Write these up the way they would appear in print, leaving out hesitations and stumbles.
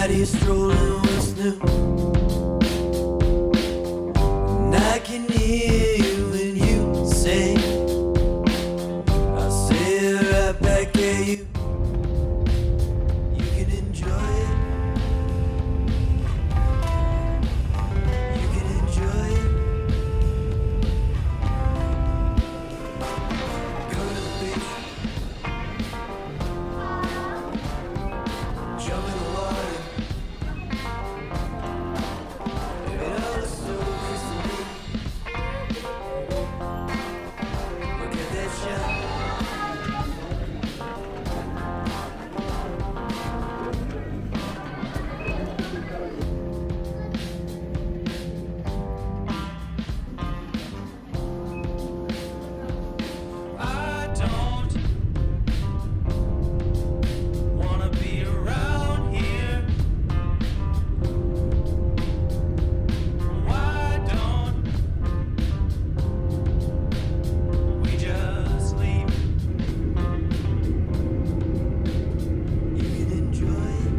out here strolling, what's new? And I can hear you when you say, I'll say it right back at you. You can enjoy it. You can enjoy it. Go to the beach. Jump in the water. It all is so crystalline. Look at that shot. I don't wanna be around here. Why don't we just leave? You can enjoy it.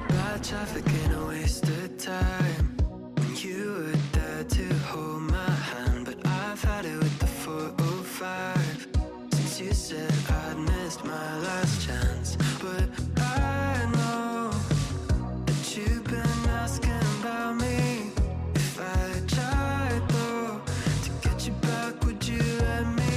Bad traffic ain't a waste of time. When you were there to hold my hand, but I've had it with the 405 since you said I'd missed my last chance. But I know that you've been asking about me. If I tried though to get you back, would you let me?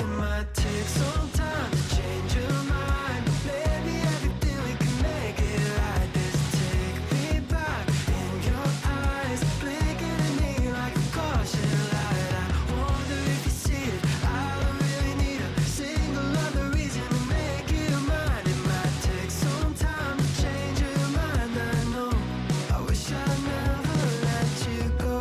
It might take some time to change your mind. Maybe everything we can make it right. This take me back in your eyes, blinking at me like a caution light. I wonder if you see it. I don't really need a single other reason to make you mine. It might take some time to change your mind. I know. I wish I'd never let you go.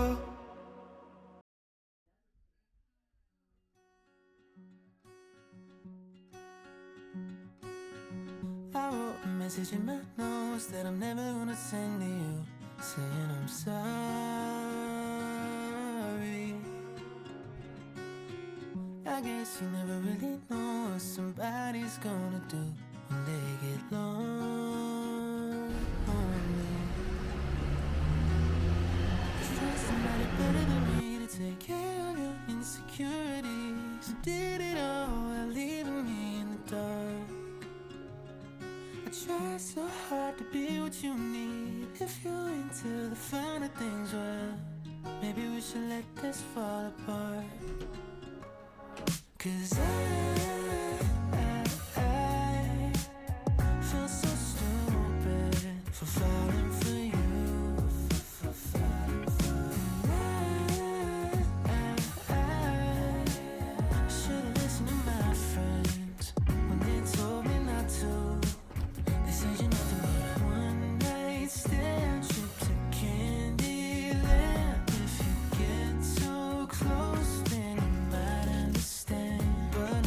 I wrote a message in my notes that I'm never gonna send to you, saying I'm sorry. I guess you never really know what somebody's gonna do when they get lonely. Is there somebody better than me to take care of your insecurities? You did it all while leaving me in the dark. I try so hard to be what you need. If you're into the finer things, well, maybe we should let this fall apart. 'Cause I feel so stupid for falling for you. I should've listened to my friends when they told me not to. They said you're nothing but a one-night stand, trip to Candyland. If you get too close, then you might understand. But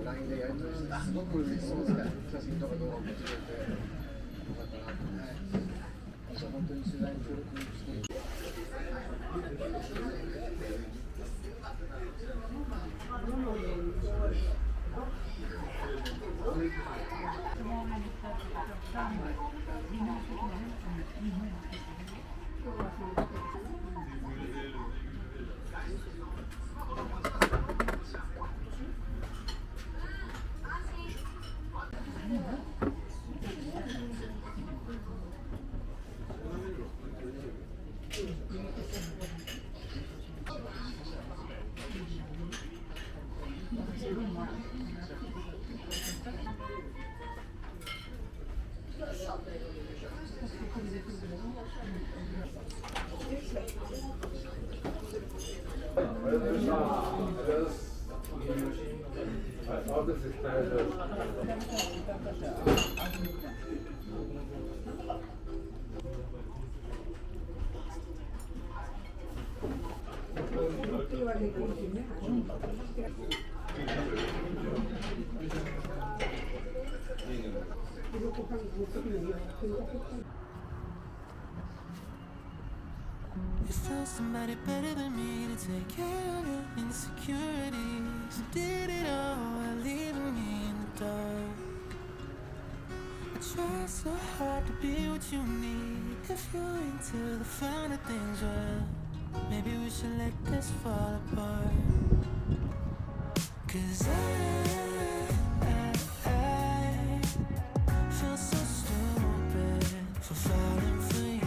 LINE でやり取りして、すごく嬉しそうな写真とか動画を送ってくれて、よかったなと思って、私は本当に取材に協力して。You found somebody better than me to take care of your insecurities. You did it all while leaving me in the dark. I try so hard to be what you need. If you're into the finer things, well, maybe we should let this fall apart. 'Cause I feel so stupid for falling for you.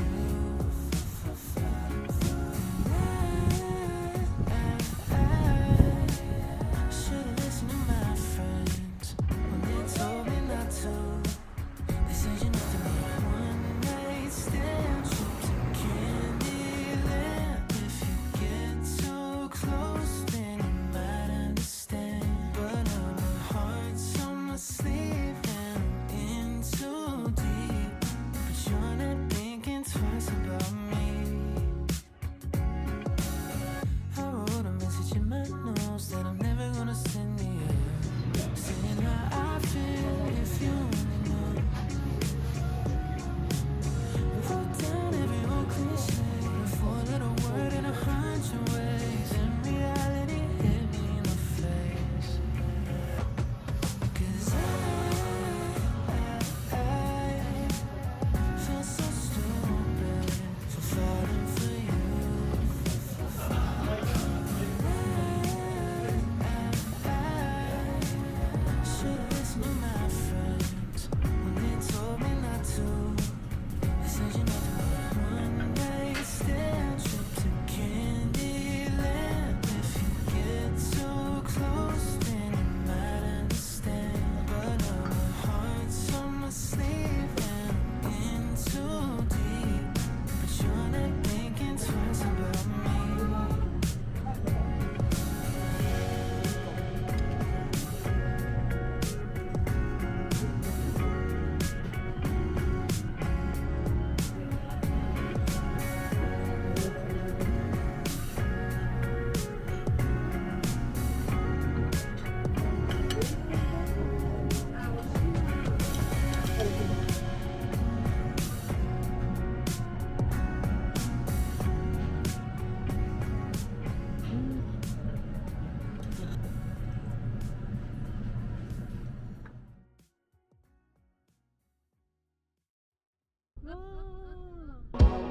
Should've listened to my friends when they told me not to. They said you need to be one night stand, trip to Candyland. If you get too close, then you might understand. But my heart's on my sleeve and I'm in too deep. But you're not thinking twice about me. I wrote a message in my notes that I'm never gonna send to you, saying how I feel if you only knew. We wrote down every old cliche, a four-letter word in 100 ways, and reality hit me in the face. 'Cause I feel so stupid for falling for you. Should've listened to my friends when they told me not to. They said you need to be one night stand, trip to Candyland. If you get too close, then you might understand. But my heart's on my sleeve and I'm in too deep. But you're not thinking twice about me.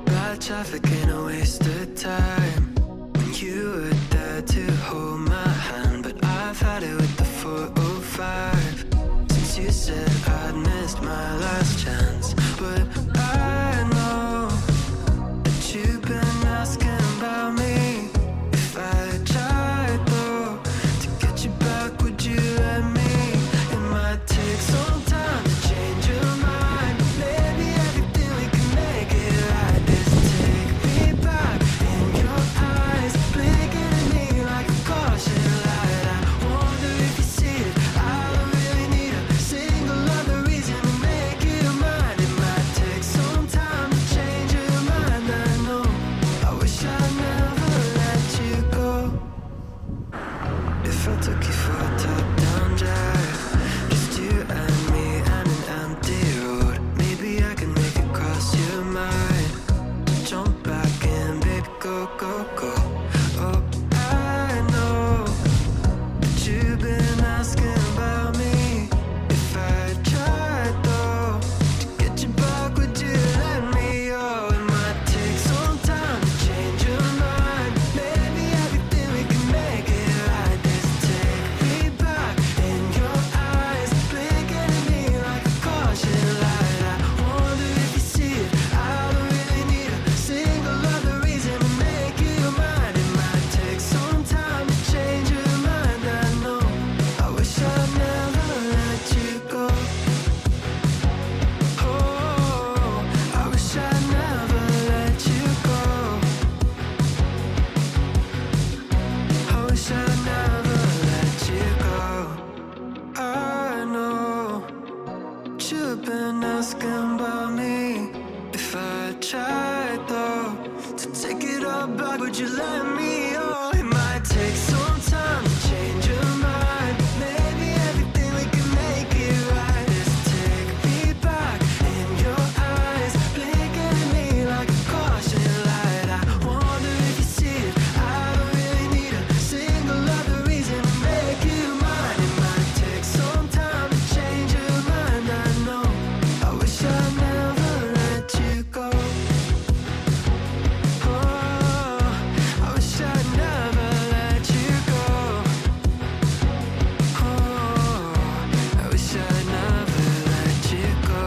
Bad traffic ain't a waste of time. When you were there to hold my hand, but I've had it with the 405 since you said I'd missed my last chance. But I know that you've been asking about me. If I tried though to get you back, would you let me? It might take some time to change your mind, but maybe everything we can make it right. This take me back in your eyes, blinking at me like a caution light. I wonder if you see it. I don't really need a single other reason to make it talking about me. If I tried though to take it all back, would you let me? Oh, it might take some time to change your mind. Maybe everything we can make it right. Just take me back in your eyes, blinking at me like a caution light. I wonder if you see it. I don't really need a single other reason to make you mine. It might take some time to change your mind. I know. I wish I never let you go. Oh, I wish I never let you go. Oh, I wish I never let you go.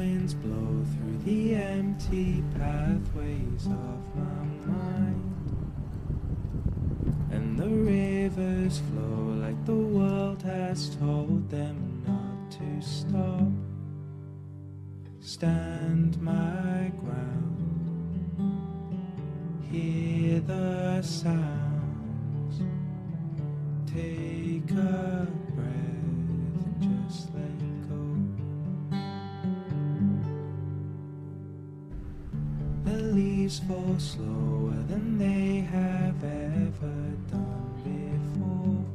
winds blow through the empty pathways of my mind, and the rivers flow like the world has told them not to stop. Stand my ground, hear the sounds, take a breath and just let go. The leaves fall slower than they have ever done before,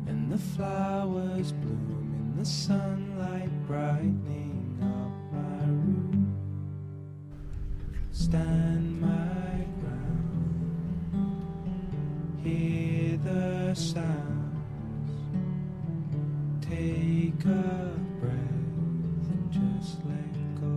and the flowers bloom in the sunlight brightening up my room. Stand my ground, hear the sounds, take a breath and just let go.